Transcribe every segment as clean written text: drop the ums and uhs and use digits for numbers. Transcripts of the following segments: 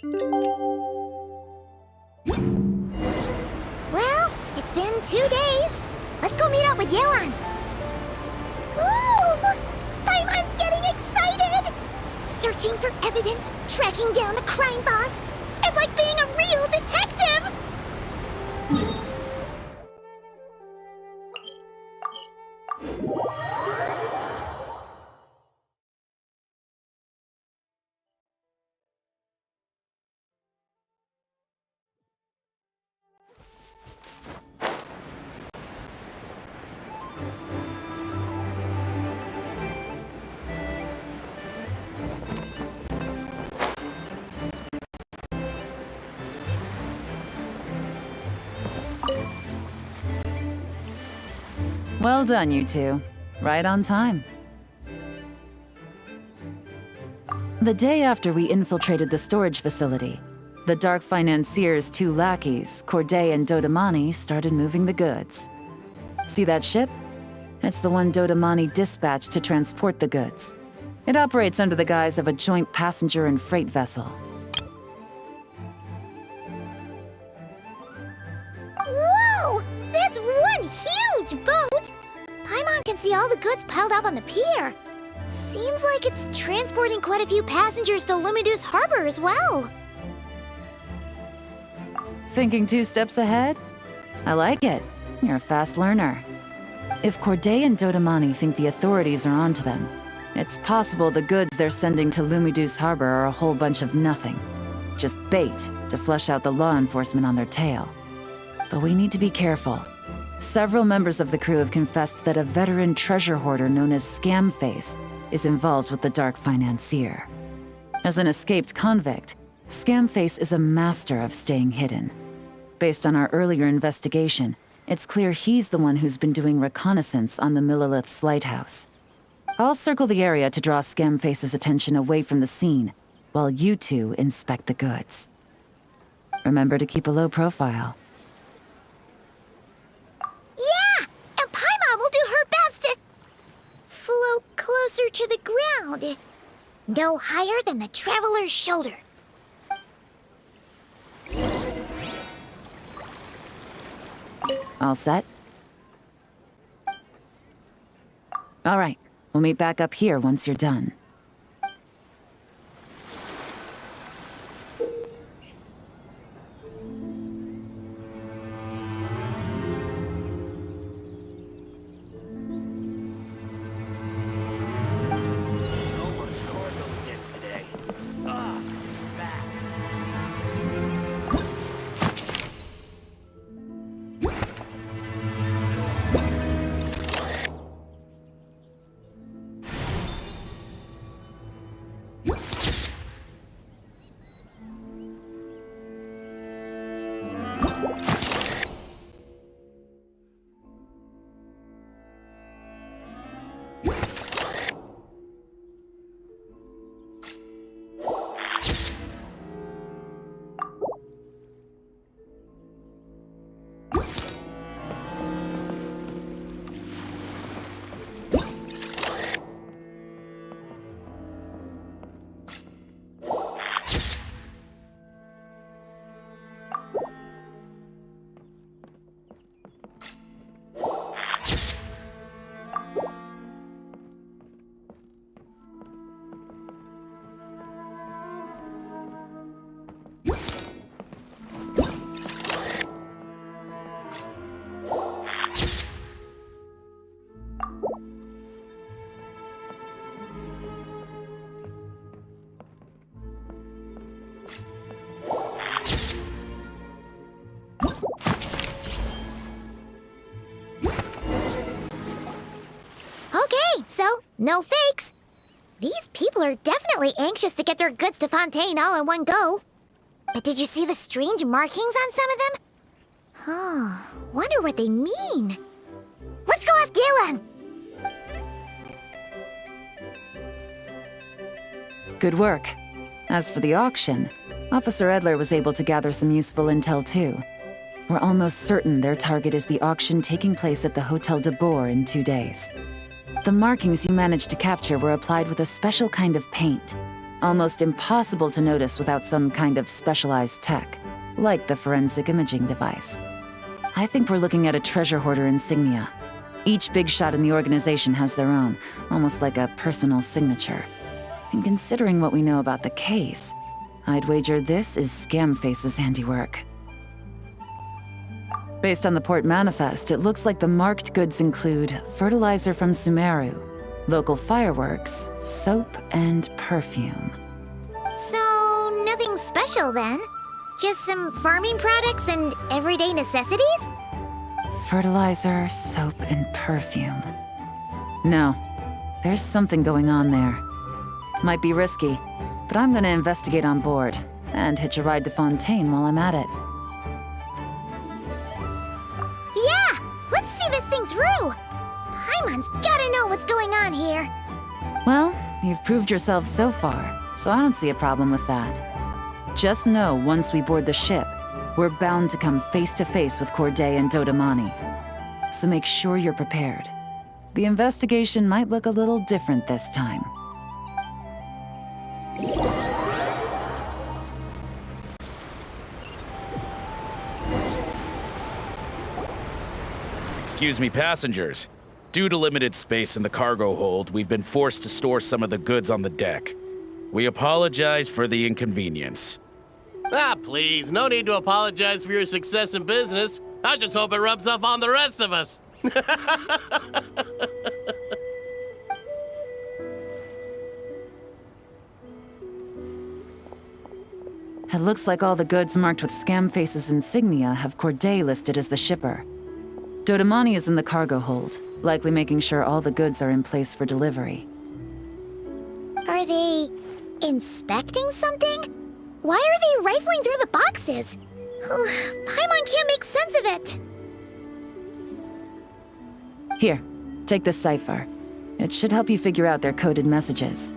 Well, it's been 2 days. Let's go meet up with Yelan. Ooh! Paimon's getting excited! Searching for evidence, tracking down the crime boss. It's like being a real detective! Well done, you two. Right on time. The day after we infiltrated the storage facility, the Dark Financier's 2 lackeys, Corday and Dodamani, started moving the goods. See that ship? It's the one Dodamani dispatched to transport the goods. It operates under the guise of a joint passenger and freight vessel. Whoa! That's one huge boat! Paimon can see all the goods piled up on the pier. Seems like it's transporting quite a few passengers to Lumidu's harbor as well. Thinking 2 steps ahead? I like it. You're a fast learner. If Corday and Dodamani think the authorities are onto them, it's possible the goods they're sending to Lumidu's harbor are a whole bunch of nothing. Just bait to flush out the law enforcement on their tail. But we need to be careful. Several members of the crew have confessed that a veteran treasure hoarder known as Scamface is involved with the Dark Financier. As an escaped convict, Scamface is a master of staying hidden. Based on our earlier investigation, it's clear he's the one who's been doing reconnaissance on the Millilith's lighthouse. I'll circle the area to draw Scamface's attention away from the scene, while you two inspect the goods. Remember to keep a low profile. Yeah! And Paimon will do her best to float closer to the ground. No higher than the traveler's shoulder. All set? All right, we'll meet back up here once you're done. No fakes. These people are definitely anxious to get their goods to Fontaine all in one go. But did you see the strange markings on some of them? Huh, wonder what they mean. Let's go ask Yelan! Good work. As for the auction, Officer Edler was able to gather some useful intel too. We're almost certain their target is the auction taking place at the Hotel de Boer in 2 days. The markings you managed to capture were applied with a special kind of paint. almost impossible to notice without some kind of specialized tech, like the forensic imaging device. I think we're looking at a treasure hoarder insignia. Each big shot in the organization has their own, almost like a personal signature. And considering what we know about the case, I'd wager this is Scamface's handiwork. Based on the port manifest, it looks like the marked goods include fertilizer from Sumeru, local fireworks, soap, and perfume. So, nothing special then? Just some farming products and everyday necessities? Fertilizer, soap, and perfume. No, there's something going on there. Might be risky, but I'm gonna investigate on board, and hitch a ride to Fontaine while I'm at it. Yeah! Let's see this thing through! Paimon's gotta know what's going on here. Well, you've proved yourself so far, so I don't see a problem with that. Just know once we board the ship, we're bound to come face to face with Corday and Dodamani. So make sure you're prepared. The investigation might look a little different this time. Excuse me, passengers. Due to limited space in the cargo hold, we've been forced to store some of the goods on the deck. We apologize for the inconvenience. Ah, please, no need to apologize for your success in business. I just hope it rubs off on the rest of us. It looks like all the goods marked with Scamface's insignia have Corday listed as the shipper. Dodamani is in the cargo hold, likely making sure all the goods are in place for delivery. Are they inspecting something? Why are they rifling through the boxes? Paimon can't make sense of it. Here, take this cipher. It should help you figure out their coded messages.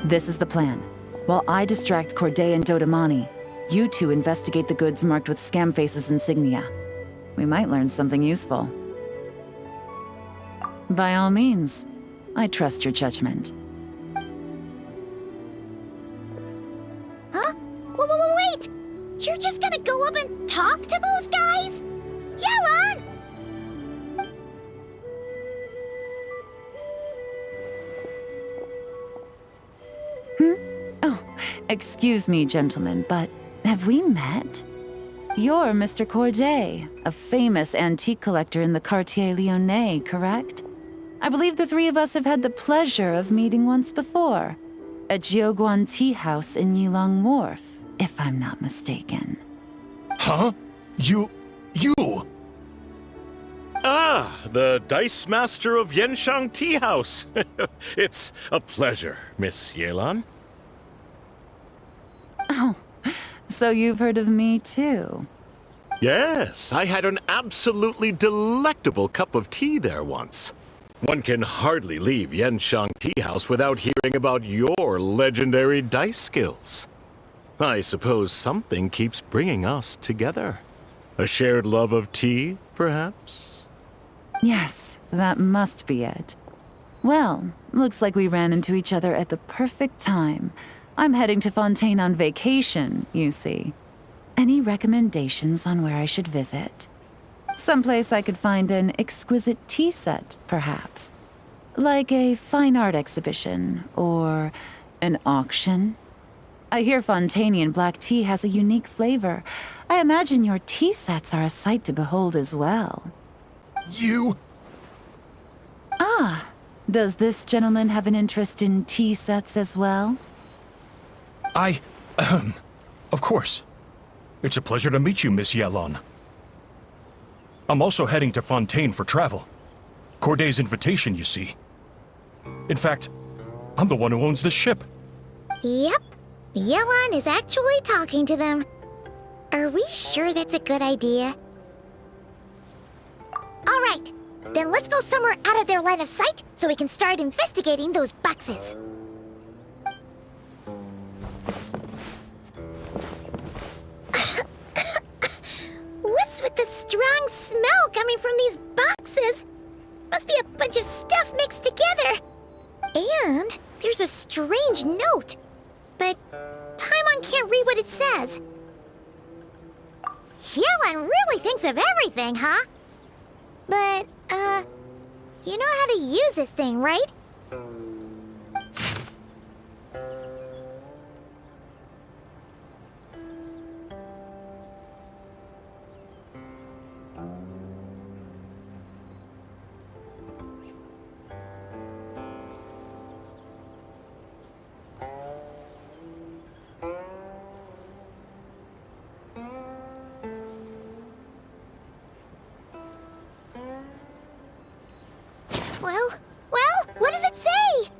This is the plan. While I distract Corday and Dodamani, you two investigate the goods marked with Scamface's insignia. We might learn something useful. By all means, I trust your judgment. Huh? Wait! You're just gonna go up and talk to those guys? Yelan! Oh, excuse me, gentlemen, but have we met? You're Mr. Corday, a famous antique collector in the Quartier Lyonnais, correct? I believe the three of us have had the pleasure of meeting once before. At Jiuguan Tea House in Yilong Wharf, if I'm not mistaken. Huh? You... Ah, the Dice Master of Yenshang Tea House. It's a pleasure, Miss Yelan. Oh, so you've heard of me too? Yes, I had an absolutely delectable cup of tea there once. One can hardly leave Yenshang Tea House without hearing about your legendary dice skills. I suppose something keeps bringing us together. A shared love of tea, perhaps? Yes, that must be it. Well, looks like we ran into each other at the perfect time. I'm heading to Fontaine on vacation, you see. Any recommendations on where I should visit? Someplace I could find an exquisite tea set, perhaps. Like a fine art exhibition, or an auction. I hear Fontainian black tea has a unique flavor. I imagine your tea sets are a sight to behold as well. You... Ah, does this gentleman have an interest in tea sets as well? Of course. It's a pleasure to meet you, Miss Yelan. I'm also heading to Fontaine for travel. Corday's invitation, you see. In fact, I'm the one who owns this ship. Yep. Yelan is actually talking to them. Are we sure that's a good idea? Alright, then let's go somewhere out of their line of sight so we can start investigating those boxes. What's with the strong smell coming from these boxes? Must be a bunch of stuff mixed together. And there's a strange note but Paimon can't read what it says. Yelan really thinks of everything, huh? But, you know how to use this thing, right? Well, what does it say?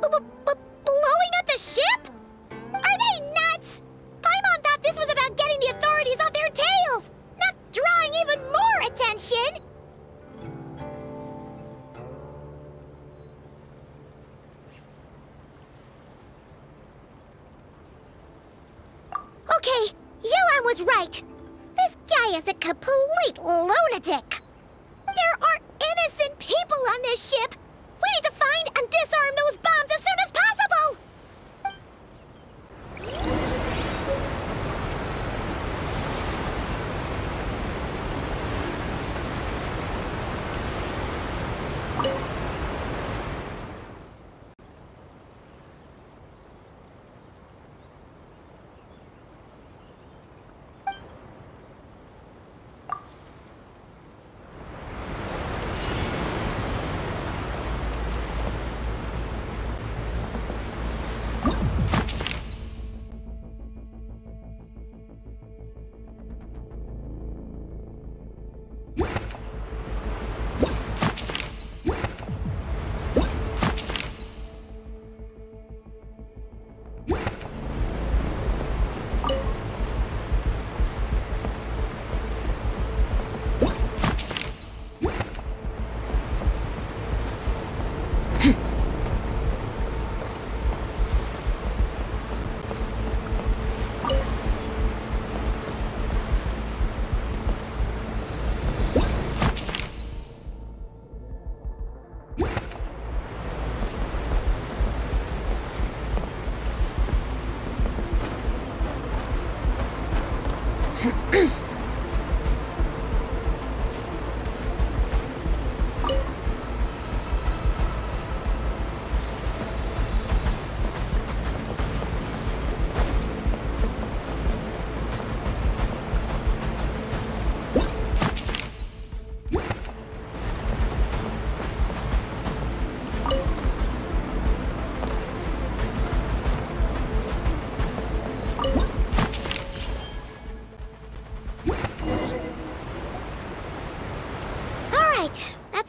Blowing up the ship? Are they nuts? Paimon thought this was about getting the authorities off their tails, not drawing even more attention. Okay, Yelan was right. This guy is a complete lunatic. There are innocent people on this ship. We need to find and disarm those bombs as soon as possible.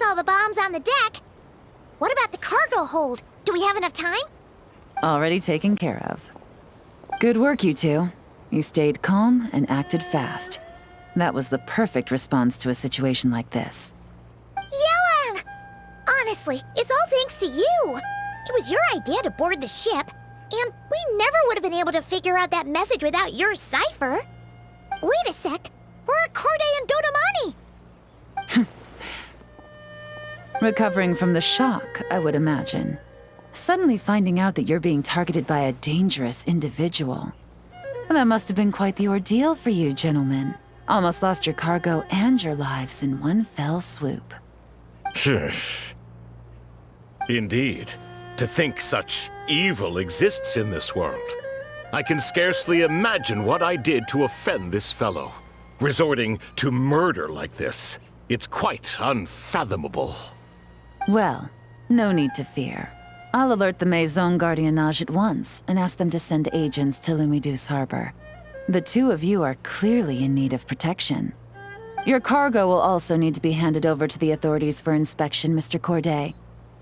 All the bombs on the deck. What about the cargo hold? Do we have enough time? Already taken care of. Good work, you two. You stayed calm and acted fast. That was the perfect response to a situation like this. Yelan! Honestly, it's all thanks to you. It was your idea to board the ship, and we never would have been able to figure out that message without your cipher. Wait a sec. We're at Corday and Dodamani. Recovering from the shock, I would imagine. Suddenly finding out that you're being targeted by a dangerous individual. That must have been quite the ordeal for you, gentlemen. Almost lost your cargo and your lives in one fell swoop. Indeed. To think such evil exists in this world. I can scarcely imagine what I did to offend this fellow. Resorting to murder like this. It's quite unfathomable. Well, no need to fear. I'll alert the Maison Gardiennage at once and ask them to send agents to Lumideus Harbor. The two of you are clearly in need of protection. Your cargo will also need to be handed over to the authorities for inspection, Mr. Corday,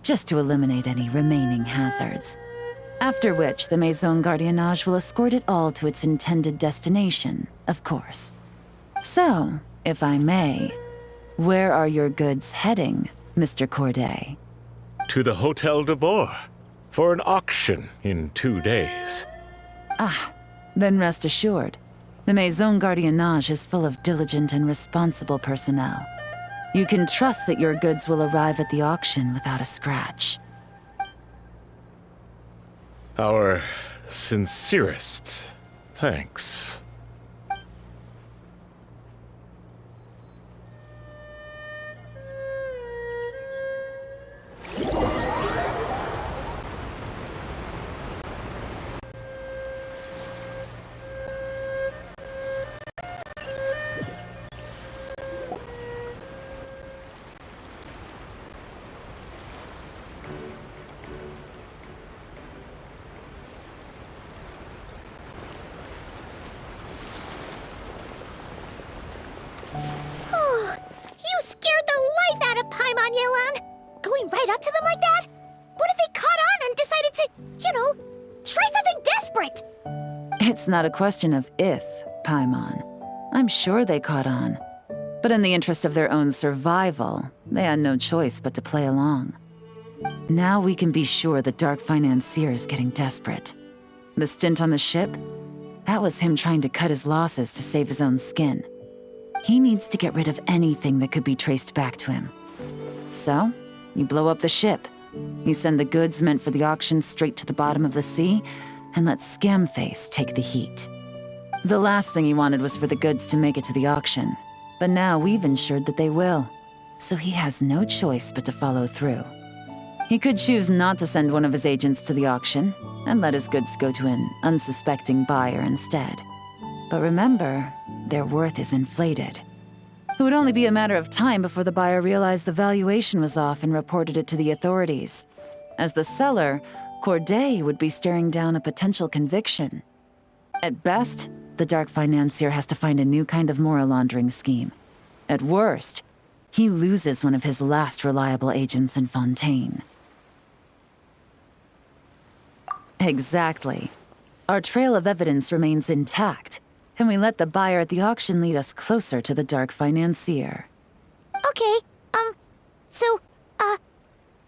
just to eliminate any remaining hazards. After which, the Maison Gardiennage will escort it all to its intended destination, of course. So, if I may, where are your goods heading, Mr. Corday? To the Hotel de Boer, for an auction in 2 days. Then rest assured, the Maison Gardiennage is full of diligent and responsible personnel. You can trust that your goods will arrive at the auction without a scratch. Our sincerest thanks. You scared the life out of Paimon, Yelan! Going right up to them like that? What if they caught on and decided to, try something desperate? It's not a question of if, Paimon. I'm sure they caught on. But in the interest of their own survival, they had no choice but to play along. Now we can be sure the Dark Financier is getting desperate. The stint on the ship? That was him trying to cut his losses to save his own skin. He needs to get rid of anything that could be traced back to him. So, you blow up the ship. You send the goods meant for the auction straight to the bottom of the sea, and let Scamface take the heat. The last thing he wanted was for the goods to make it to the auction, but now we've ensured that they will, so he has no choice but to follow through. He could choose not to send one of his agents to the auction, and let his goods go to an unsuspecting buyer instead. But remember, their worth is inflated. It would only be a matter of time before the buyer realized the valuation was off and reported it to the authorities. As the seller, Corday would be staring down a potential conviction. At best, the Dark Financier has to find a new kind of moral laundering scheme. At worst, he loses one of his last reliable agents in Fontaine. Exactly. Our trail of evidence remains intact, and we let the buyer at the auction lead us closer to the Dark Financier. Okay,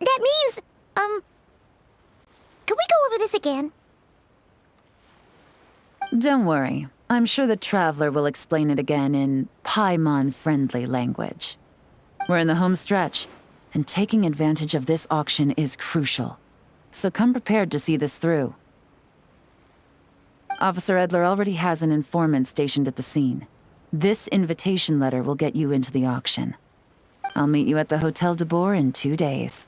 that means, can we go over this again? Don't worry. I'm sure the Traveler will explain it again in Paimon-friendly language. We're in the home stretch, and taking advantage of this auction is crucial. So come prepared to see this through. Officer Edler already has an informant stationed at the scene. This invitation letter will get you into the auction. I'll meet you at the Hotel de Boer in 2 days.